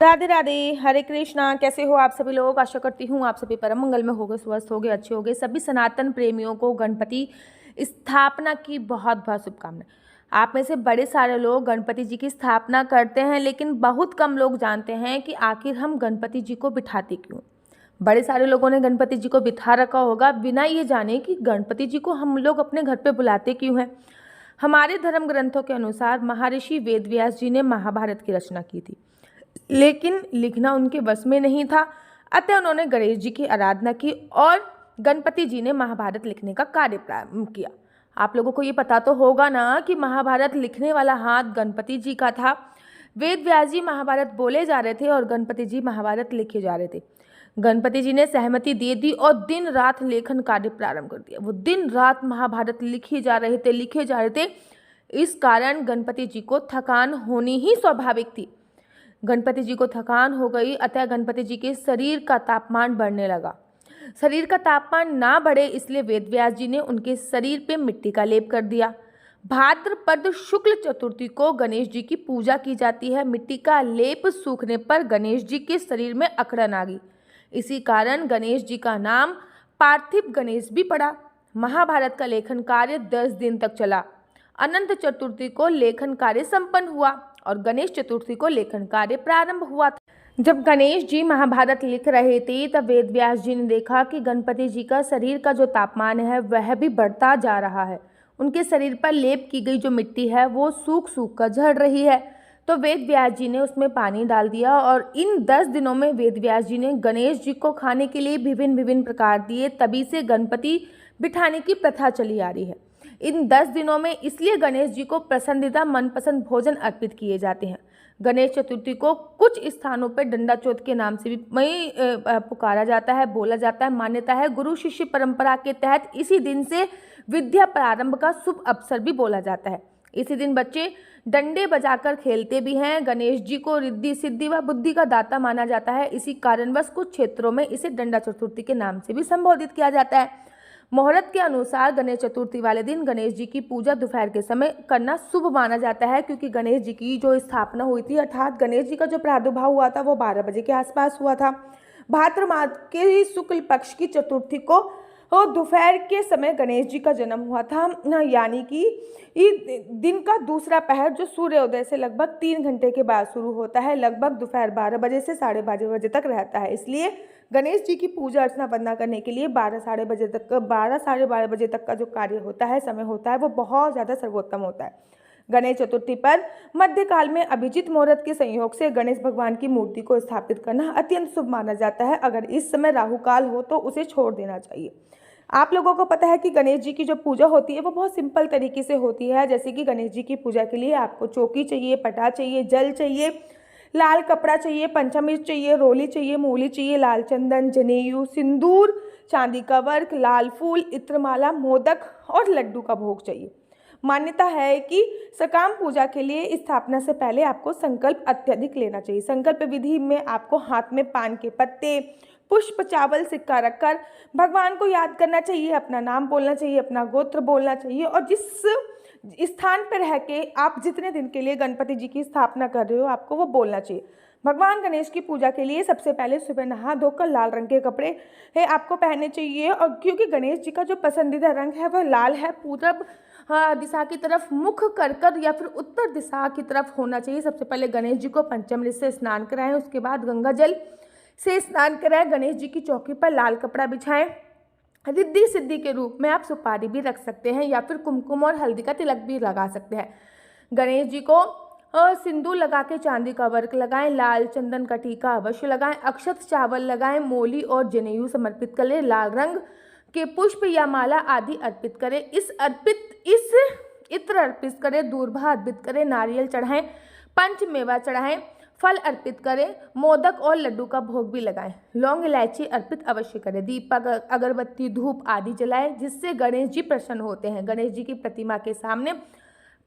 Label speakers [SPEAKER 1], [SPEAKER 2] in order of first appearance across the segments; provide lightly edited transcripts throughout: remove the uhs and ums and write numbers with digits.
[SPEAKER 1] राधे राधे, हरे कृष्णा। कैसे हो आप सभी लोग? आशा करती हूँ आप सभी परम मंगल में होगे, स्वस्थ होगे, अच्छे होगे। सभी सनातन प्रेमियों को गणपति स्थापना की बहुत बहुत शुभकामनाएं। आप में से बड़े सारे लोग गणपति जी की स्थापना करते हैं, लेकिन बहुत कम लोग जानते हैं कि आखिर हम गणपति जी को बिठाते क्यों। बड़े सारे लोगों ने गणपति जी को बिठा रखा होगा बिना ये जाने कि गणपति जी को हम लोग अपने घर पे बुलाते क्यों हैं। हमारे धर्म ग्रंथों के अनुसार महर्षि वेदव्यास जी ने महाभारत की रचना की थी, लेकिन लिखना उनके बस में नहीं था। अतः उन्होंने गणेश जी की आराधना की और गणपति जी ने महाभारत लिखने का कार्य प्रारंभ किया। आप लोगों को ये पता तो होगा ना कि महाभारत लिखने वाला हाथ गणपति जी का था। वेद व्यास जी महाभारत बोले जा रहे थे और गणपति जी महाभारत लिखे जा रहे थे। गणपति जी ने सहमति दे दी और दिन रात लेखन कार्य प्रारंभ कर दिया। वो दिन रात महाभारत लिखे जा रहे थे। इस कारण गणपति जी को थकान होनी ही स्वाभाविक थी। गणपति जी को थकान हो गई, अतः गणपति जी के शरीर का तापमान बढ़ने लगा। शरीर का तापमान ना बढ़े इसलिए वेदव्यास जी ने उनके शरीर पे मिट्टी का लेप कर दिया। भाद्रपद शुक्ल चतुर्थी को गणेश जी की पूजा की जाती है। मिट्टी का लेप सूखने पर गणेश जी के शरीर में अकड़न आ गई। इसी कारण गणेश जी का नाम पार्थिव गणेश भी पड़ा। महाभारत का लेखन कार्य 10 दिन तक चला। अनंत चतुर्थी को लेखन कार्य संपन्न हुआ और गणेश चतुर्थी को लेखन कार्य प्रारंभ हुआ था। जब गणेश जी महाभारत लिख रहे थे तब वेदव्यास जी ने देखा कि गणपति जी का शरीर का जो तापमान है वह भी बढ़ता जा रहा है। उनके शरीर पर लेप की गई जो मिट्टी है वो सूख सूख कर झड़ रही है। तो वेदव्यास जी ने उसमें पानी डाल दिया और इन 10 दिनों में वेदव्यास जी ने गणेश जी को खाने के लिए विभिन्न विभिन्न प्रकार दिए। तभी से गणपति बिठाने की प्रथा चली आ रही है। इन 10 दिनों में इसलिए गणेश जी को पसंदीदा मनपसंद भोजन अर्पित किए जाते हैं। गणेश चतुर्थी को कुछ स्थानों पर डंडा चौथ के नाम से भी पुकारा जाता है, बोला जाता है। मान्यता है गुरु शिष्य परंपरा के तहत इसी दिन से विद्या प्रारंभ का शुभ अवसर भी बोला जाता है। इसी दिन बच्चे डंडे बजाकर खेलते भी हैं। गणेश जी को रिद्धि सिद्धि व बुद्धि का दाता माना जाता है। इसी कारणवश कुछ क्षेत्रों में इसे डंडा चतुर्थी के नाम से भी संबोधित किया जाता है। मुहूर्त के अनुसार गणेश चतुर्थी वाले दिन गणेश जी की पूजा दोपहर के समय करना शुभ माना जाता है, क्योंकि गणेश जी की जो स्थापना हुई थी अर्थात गणेश जी का जो प्रादुर्भाव हुआ था वो 12 बजे के आसपास हुआ था। भाद्र मास के शुक्ल पक्ष की चतुर्थी को दोपहर के समय गणेश जी का जन्म हुआ था, यानी कि दिन का दूसरा पहर जो सूर्योदय से लगभग 3 घंटे के बाद शुरू होता है, लगभग दोपहर 12 बजे से 12:30 बजे तक रहता है। इसलिए गणेश जी की पूजा अर्चना वंदना करने के लिए 12 साढ़े 12 बजे तक का जो कार्य होता है, समय होता है, वो बहुत ज़्यादा सर्वोत्तम होता है। गणेश चतुर्थी पर मध्यकाल में अभिजीत मुहूर्त के संयोग से गणेश भगवान की मूर्ति को स्थापित करना अत्यंत शुभ माना जाता है। अगर इस समय राहु काल हो तो उसे छोड़ देना चाहिए। आप लोगों को पता है कि गणेश जी की जो पूजा होती है वो बहुत सिंपल तरीके से होती है। जैसे कि गणेश जी की पूजा के लिए आपको चौकी चाहिए, पटा चाहिए, जल चाहिए, लाल कपड़ा चाहिए, पंचामृत चाहिए, रोली चाहिए, मूली चाहिए, लाल चंदन, जनेऊ, सिंदूर, चांदी का वर्क, लाल फूल, इत्रमाला, मोदक और लड्डू का भोग चाहिए। मान्यता है कि सकाम पूजा के लिए स्थापना से पहले आपको संकल्प अत्यधिक लेना चाहिए। संकल्प विधि में आपको हाथ में पान के पत्ते, पुष्प, चावल, सिक्का रखकर भगवान को याद करना चाहिए, अपना नाम बोलना चाहिए, अपना गोत्र बोलना चाहिए और जिस स्थान पर रह के आप जितने दिन के लिए गणपति जी की स्थापना कर रहे हो आपको वो बोलना चाहिए। भगवान गणेश की पूजा के लिए सबसे पहले सुबह नहा धोकर लाल रंग के कपड़े आपको पहनने चाहिए, और क्योंकि गणेश जी का जो पसंदीदा रंग है वह लाल है। पूरब दिशा की तरफ मुख कर या फिर उत्तर दिशा की तरफ होना चाहिए। सबसे पहले गणेश जी को पंचामृत से स्नान कराएं, उसके बाद गंगा जल से स्नान कराएं। गणेश जी की चौकी पर लाल कपड़ा बिछाएं। रिद्धि सिद्धि के रूप में आप सुपारी भी रख सकते हैं या फिर कुमकुम और हल्दी का तिलक भी लगा सकते हैं। गणेश जी को सिंदूर लगा के चांदी का वर्क लगाएं, लाल चंदन का टीका अवश्य लगाएं, अक्षत चावल लगाएं, मोली और जनेऊ समर्पित करें, लाल रंग के पुष्प या माला आदि अर्पित करें। इस इत्र अर्पित करें, दूर्वा अर्पित करें, नारियल चढ़ाएं, पंचमेवा चढ़ाएं, फल अर्पित करें, मोदक और लड्डू का भोग भी लगाएं, लौंग इलायची अर्पित अवश्य करें, दीपक अगरबत्ती धूप आदि जलाएं, जिससे गणेश जी प्रसन्न होते हैं। गणेश जी की प्रतिमा के सामने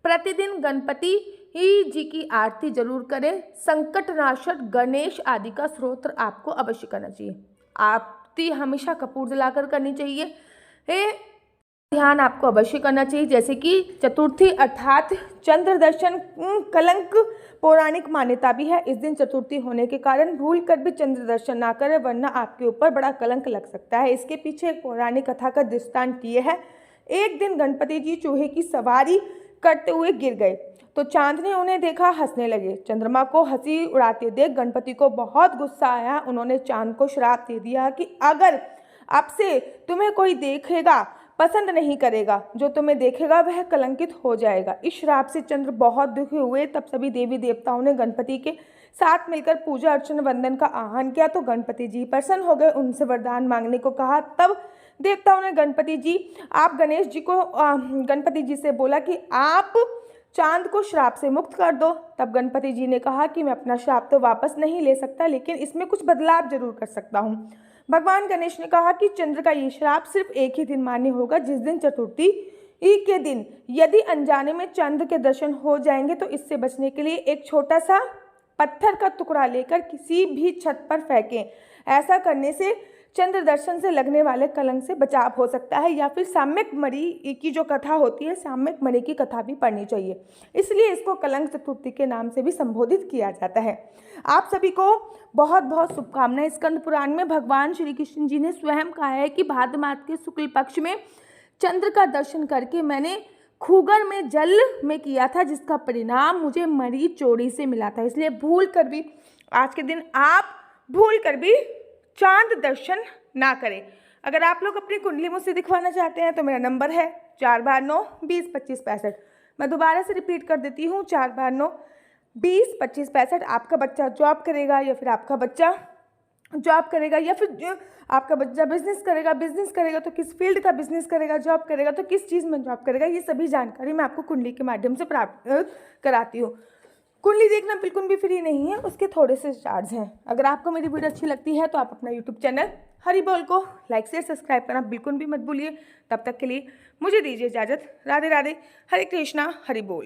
[SPEAKER 1] प्रतिदिन गणपति जी की आरती जरूर करें। संकटनाशक गणेश आदि का स्तोत्र आपको अवश्य करना चाहिए। आरती हमेशा कपूर जलाकर करनी चाहिए। ध्यान आपको अवश्य करना चाहिए, जैसे कि चतुर्थी अर्थात चंद्र दर्शन कलंक पौराणिक मान्यता भी है। इस दिन चतुर्थी होने के कारण भूल कर भी चंद्र दर्शन ना करें, वरना आपके ऊपर बड़ा कलंक लग सकता है। इसके पीछे एक पौराणिक कथा का दृष्टांत ये है। एक दिन गणपति जी चूहे की सवारी करते हुए गिर गए तो चांद ने उन्हें देखा, हंसने लगे। चंद्रमा को हंसी उड़ाते देख गणपति को बहुत गुस्सा आया। उन्होंने चांद को श्राप दे दिया कि अगर अब से तुम्हें कोई देखेगा, पसंद नहीं करेगा, जो तुम्हें देखेगा वह कलंकित हो जाएगा। इस श्राप से चंद्र बहुत दुखी हुए। तब सभी देवी देवताओं ने गणपति के साथ मिलकर पूजा अर्चना वंदन का आह्वान किया तो गणपति जी प्रसन्न हो गए, उनसे वरदान मांगने को कहा। तब देवताओं ने गणपति जी से बोला कि आप चांद को श्राप से मुक्त कर दो। तब गणपति जी ने कहा कि मैं अपना श्राप तो वापस नहीं ले सकता, लेकिन इसमें कुछ बदलाव जरूर कर सकता हूँ। भगवान गणेश ने कहा कि चंद्र का ये श्राप सिर्फ एक ही दिन मान्य होगा, जिस दिन चतुर्थी के दिन यदि अनजाने में चंद्र के दर्शन हो जाएंगे तो इससे बचने के लिए एक छोटा सा पत्थर का टुकड़ा लेकर किसी भी छत पर फेंकें। ऐसा करने से चंद्र दर्शन से लगने वाले कलंक से बचाव हो सकता है। या फिर साम्यक मणि की जो कथा होती है, साम्यक मणि की कथा भी पढ़नी चाहिए, इसलिए इसको कलंक चतुर्थी के नाम से भी संबोधित किया जाता है। आप सभी को बहुत बहुत शुभकामनाएं। स्कंद पुराण में भगवान श्री कृष्ण जी ने स्वयं कहा है कि भाद्र मास के शुक्ल पक्ष में चंद्र का दर्शन करके मैंने खूगर में जल में किया था, जिसका परिणाम मुझे मरी चोरी से मिला था। इसलिए भूल कर भी आज के दिन आप भूल कर भी चांद दर्शन ना करें। अगर आप लोग अपनी कुंडली मुझसे दिखवाना चाहते हैं तो मेरा नंबर है 4/9-20-25-65। मैं दोबारा से रिपीट कर देती हूँ, 4/9-20-25-65। आपका बच्चा जॉब करेगा या फिर आपका बच्चा जॉब करेगा या फिर आपका बच्चा बिजनेस करेगा तो किस फील्ड का बिजनेस करेगा, जॉब करेगा तो किस चीज़ में जॉब करेगा, ये सभी जानकारी मैं आपको कुंडली के माध्यम से प्राप्त कराती हूँ। कुंडली देखना बिल्कुल भी फ्री नहीं है, उसके थोड़े से चार्ज हैं। अगर आपको मेरी वीडियो अच्छी लगती है तो आप अपना यूट्यूब चैनल हरि बोल को लाइक शेयर सब्सक्राइब करना बिल्कुल भी मत भूलिए। तब तक के लिए मुझे दीजिए इजाज़त। राधे राधे, हरे कृष्णा, हरि बोल।